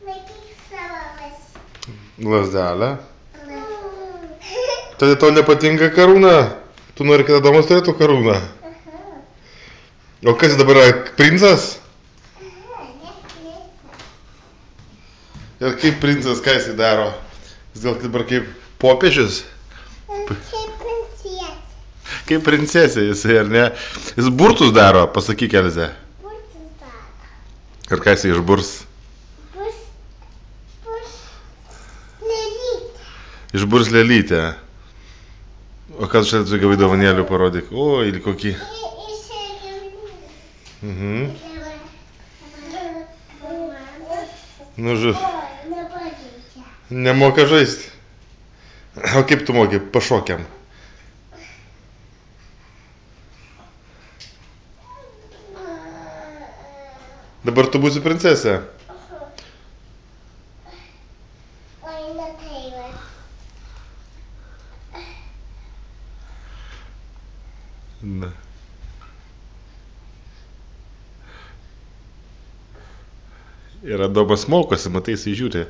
Laikyk savo Lazdelę. Tai tau nepatinka karūna? Tu nori, kad Adomas turėtų karūną? O kas dabar yra princas? Ir kaip princas, ką jisai daro? Jis gal dabar kaip popiežius? Kaip princesė. Kaip princesė jisai, ar ne? Jis burtus daro, pasakyk, Elze. Burtus daro. Ir ką jisai išburs? Bus lėlytė. Išburs lėlytę. O kas čia gavai dovanėlių, parodyk? O, ir kokį. Mhm. Nu, nemoka žaisti. O kaip tu moki? Pašokiam. Dabar tu būsi princesė. Na. Ir Adomas mokosi, matai, jisai žiūri.